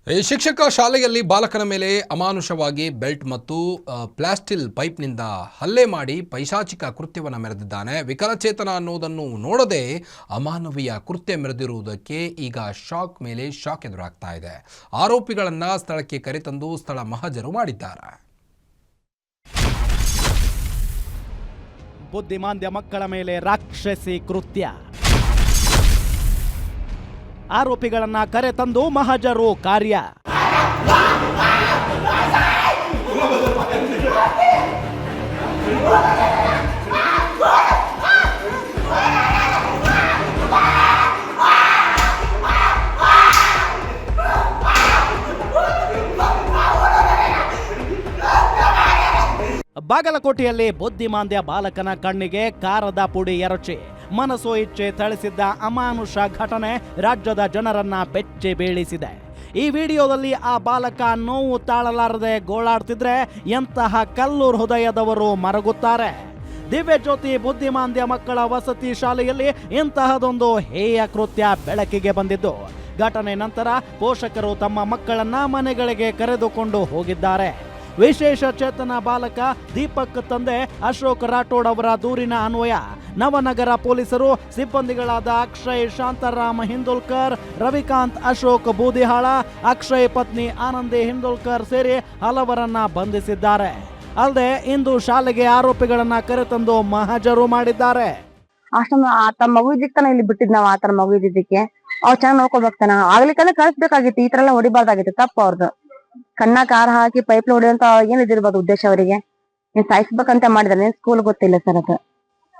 ಈ ಶಿಕ್ಷಕ ಶಾಲೆಯಲ್ಲಿ ಬಾಲಕನ ಮೇಲೆ ಅಮಾನುಷವಾಗಿ ಬೆಲ್ಟ್ ಮತ್ತು ಪ್ಲಾಸ್ಟಿಲ್ ಪೈಪ್ನಿಂದ ಹಲ್ಲೆ ಮಾಡಿ ಪೈಶಾಚಿಕ ಕೃತ್ಯವನ್ನು ಮೆರೆದಿದ್ದಾನೆ. ವಿಕಲಚೇತನ ಅನ್ನೋದನ್ನು ನೋಡದೆ ಅಮಾನವೀಯ ಕೃತ್ಯ ಮೆರೆದಿರುವುದಕ್ಕೆ ಈಗ ಶಾಕ್ ಮೇಲೆ ಶಾಕ್ ಎದುರಾಗ್ತಾ ಇದೆ. ಆರೋಪಿಗಳನ್ನು ಸ್ಥಳಕ್ಕೆ ಕರೆತಂದು ಸ್ಥಳ ಮಹಜರು ಮಾಡಿದ್ದಾರೆ. ಬುದ್ಧಿಮಾಂದ್ಯ ಮಕ್ಕಳ ಮೇಲೆ ರಾಕ್ಷಸಿ ಕೃತ್ಯ. ಆರೋಪಿಗಳನ್ನ ಕರೆತಂದು ಮಹಜರು ಕಾರ್ಯ. ಬಾಗಲಕೋಟೆಯಲ್ಲಿ ಬುದ್ಧಿಮಾಂದ್ಯ ಬಾಲಕನ ಕಣ್ಣಿಗೆ ಕಾರದ ಪುಡಿ ಎರಚಿ ಮನಸೋ ಇಚ್ಛೆ ಥಳಿಸಿದ್ದ ಅಮಾನುಷ ಘಟನೆ ರಾಜ್ಯದ ಜನರನ್ನ ಬೆಚ್ಚಿ ಬೀಳಿಸಿದೆ. ಈ ವಿಡಿಯೋದಲ್ಲಿ ಆ ಬಾಲಕ ನೋವು ತಾಳಲಾರದೆ ಗೋಳಾಡ್ತಿದ್ರೆ ಎಂತಹ ಕಲ್ಲು ಹೃದಯದವರು ಮರಗುತ್ತಾರೆ. ದಿವ್ಯಜ್ಯೋತಿ ಬುದ್ಧಿಮಾಂದ್ಯ ಮಕ್ಕಳ ವಸತಿ ಶಾಲೆಯಲ್ಲಿ ಇಂತಹದೊಂದು ಹೇಯ ಕೃತ್ಯ ಬೆಳಕಿಗೆ ಬಂದಿದ್ದು, ಘಟನೆ ನಂತರ ಪೋಷಕರು ತಮ್ಮ ಮಕ್ಕಳನ್ನ ಮನೆಗಳಿಗೆ ಕರೆದುಕೊಂಡು ಹೋಗಿದ್ದಾರೆ. ವಿಶೇಷ ಚೇತನ ಬಾಲಕ ದೀಪಕ್ ತಂದೆ ಅಶೋಕ್ ರಾಠೋಡ್ ಅವರ ದೂರಿನ ಅನ್ವಯ ನವನಗರ ಪೊಲೀಸರು ಸಿಬ್ಬಂದಿಗಳಾದ ಅಕ್ಷಯ್ ಶಾಂತಾರಾಮ್ ಹಿಂದುಲ್ಕರ್, ರವಿಕಾಂತ್ ಅಶೋಕ್ ಬೂದಿಹಾಳ, ಅಕ್ಷಯ್ ಪತ್ನಿ ಆನಂದಿ ಹಿಂದುಲ್ಕರ್ ಸೇರಿ ಹಲವರನ್ನ ಬಂಧಿಸಿದ್ದಾರೆ. ಅಲ್ಲದೆ ಇಂದು ಶಾಲೆಗೆ ಆರೋಪಿಗಳನ್ನ ಕರೆತಂದು ಮಹಜರು ಮಾಡಿದ್ದಾರೆ. ತಮ್ಮ ಮಗು ಇದ್ದಿತ್ತಾನ ಇಲ್ಲಿ ಬಿಟ್ಟಿದ್ ನಾವ್ ಆತರ ಮಗು ಇದ್ದಿದ್ದಕ್ಕೆ ಅವ್ರು ಚೆನ್ನಾಗಿ ನೋಡ್ಕೊಳ್ಬೇಕನ ಆಗ್ಲಿಕ್ಕಂದ್ರೆ ಕಳಿಸ್ಬೇಕಾಗಿತ್ತು. ಈ ತರ ಎಲ್ಲ ಹೊಡಿಬಾರ್ದಾಗಿತ್ತು, ತಪ್ಪ ಅವ್ರದ್ದು. ಕಣ್ಣ ಕಾರ ಹಾಕಿ ಪೈಪ್ ಹೊಡಿಯಂತ ಏನ್ ಇದಿರ್ಬೋದು ಉದ್ದೇಶ ಅವರಿಗೆ. ನೀನ್ ಸಾಯಿಸ್ಬೇಕಂತ ಮಾಡಿದ್ರೆ ಸ್ಕೂಲ್ ಗೊತ್ತಿಲ್ಲ ಸರ್. ಅದು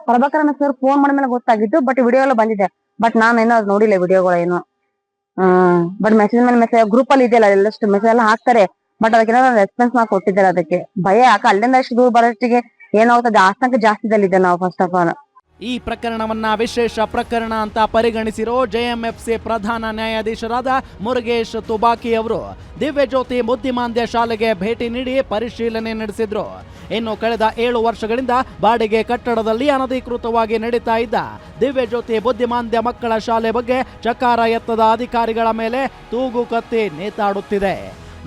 ಪ್ರಭಾಕರನ ಸರ್ ಫೋನ್ ಮಾಡಿದ್ಮೇಲೆ ಗೊತ್ತಾಗಿದ್ದು, ಬಟ್ ವಿಡಿಯೋ ಎಲ್ಲ ಬಂದಿದೆ. ಬಟ್ ನಾನೇನೋ ಅದು ನೋಡಿಲ್ಲ ವಿಡಿಯೋಗಳೇನು. ಬಟ್ ಮೆಸೇಜ್ ಮೇಲೆ ಮೆಸೇಜ್ ಗ್ರೂಪ್ ಅಲ್ಲಿ ಇದೆಯಲ್ಲ, ಎಲ್ಲಷ್ಟು ಮೆಸೇಜ್ ಎಲ್ಲ ಹಾಕ್ತಾರೆ. ಬಟ್ ಅದಕ್ಕೆ ರೆಸ್ಪಾನ್ಸ್ ಮಾಡಿ ಕೊಟ್ಟಿದ್ದಾರೆ. ಅದಕ್ಕೆ ಭಯ ಯಾಕೆ ಅಲ್ಲಿಂದ ಅಷ್ಟು ದೂರ ಬರೋಷ್ಟಿಗೆ ಏನಾಗ್ತದೆ, ಆತಂಕ ಜಾಸ್ತಿದಲ್ಲಿದೆ ನಾವು ಫಸ್ಟ್ ಆಫ್ ಆಲ್. ಈ ಪ್ರಕರಣವನ್ನ ವಿಶೇಷ ಪ್ರಕರಣ ಅಂತ ಪರಿಗಣಿಸಿರೋ ಜೆಎಂಎಫ್ಸಿ ಪ್ರಧಾನ ನ್ಯಾಯಾಧೀಶರಾದ ಮುರುಗೇಶ್ ತುಬಾಕಿ ಅವರು ದಿವ್ಯಜ್ಯೋತಿ ಬುದ್ಧಿಮಾಂದ್ಯ ಶಾಲೆಗೆ ಭೇಟಿ ನೀಡಿ ಪರಿಶೀಲನೆ ನಡೆಸಿದ್ರು. ಇನ್ನು ಕಳೆದ 7 ವರ್ಷಗಳಿಂದ ಬಾಡಿಗೆ ಕಟ್ಟಡದಲ್ಲಿ ಅನಧಿಕೃತವಾಗಿ ನಡೀತಾ ಇದ್ದ ದಿವ್ಯಜ್ಯೋತಿ ಬುದ್ಧಿಮಾಂದ್ಯ ಮಕ್ಕಳ ಶಾಲೆ ಬಗ್ಗೆ ಚಕಾರ ಎತ್ತದ ಅಧಿಕಾರಿಗಳ ಮೇಲೆ ತೂಗು ಕತ್ತಿ ನೇತಾಡುತ್ತಿದೆ.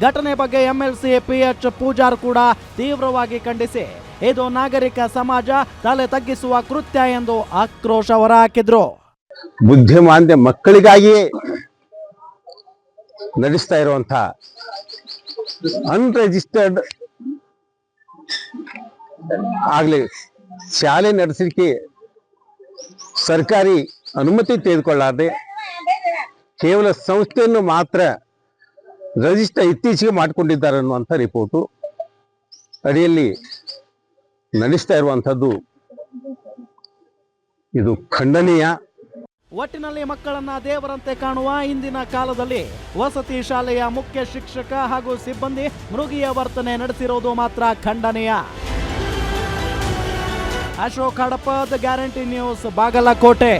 ಘಟನೆ ಬಗ್ಗೆ ಎಂಎಲ್ಸಿ PH ಪೂಜಾರ್ ಕೂಡ ತೀವ್ರವಾಗಿ ಖಂಡಿಸಿ ಇದು ನಾಗರಿಕ ಸಮಾಜ ತಲೆ ತಗ್ಗಿಸುವ ಕೃತ್ಯ ಎಂದು ಆಕ್ರೋಶ ಹೊರಹಾಕಿದ್ರು. ಬುದ್ಧಿಮಾಂದ್ಯ ಮಕ್ಕಳಿಗಾಗಿಯೇ ನಡೆಸ್ತಾ ಇರುವಂತ ಅನ್ರಿಜಿಸ್ಟರ್ಡ್ ಆಗ್ಲಿ ಶಾಲೆ ನಡೆಸಲಿಕ್ಕೆ ಸರ್ಕಾರಿ ಅನುಮತಿ ತೆಗೆದುಕೊಳ್ಳಾದೆ ಕೇವಲ ಸಂಸ್ಥೆಯನ್ನು ಮಾತ್ರ ರಿಜಿಸ್ಟರ್ ಇತ್ತೀಚೆಗೆ ಮಾಡಿಕೊಂಡಿದ್ದಾರೆ ಅನ್ನುವಂಥ ರಿಪೋರ್ಟು ಅಡಿಯಲ್ಲಿ ನಡೆಸ್ತಾ ಇರುವಂಥದ್ದು ಇದು ಖಂಡನೀಯ. ಒಟ್ಟಿನಲ್ಲಿ ಮಕ್ಕಳನ್ನ ದೇವರಂತೆ ಕಾಣುವ ಇಂದಿನ ಕಾಲದಲ್ಲಿ ವಸತಿ ಶಾಲೆಯ ಮುಖ್ಯ ಶಿಕ್ಷಕ ಹಾಗೂ ಸಿಬ್ಬಂದಿ ಮೃಗೀಯ ವರ್ತನೆ ನಡೆಸಿರೋದು ಮಾತ್ರ ಖಂಡನೀಯ. Ashok Hadapa, the guarantee news, Bagalkot.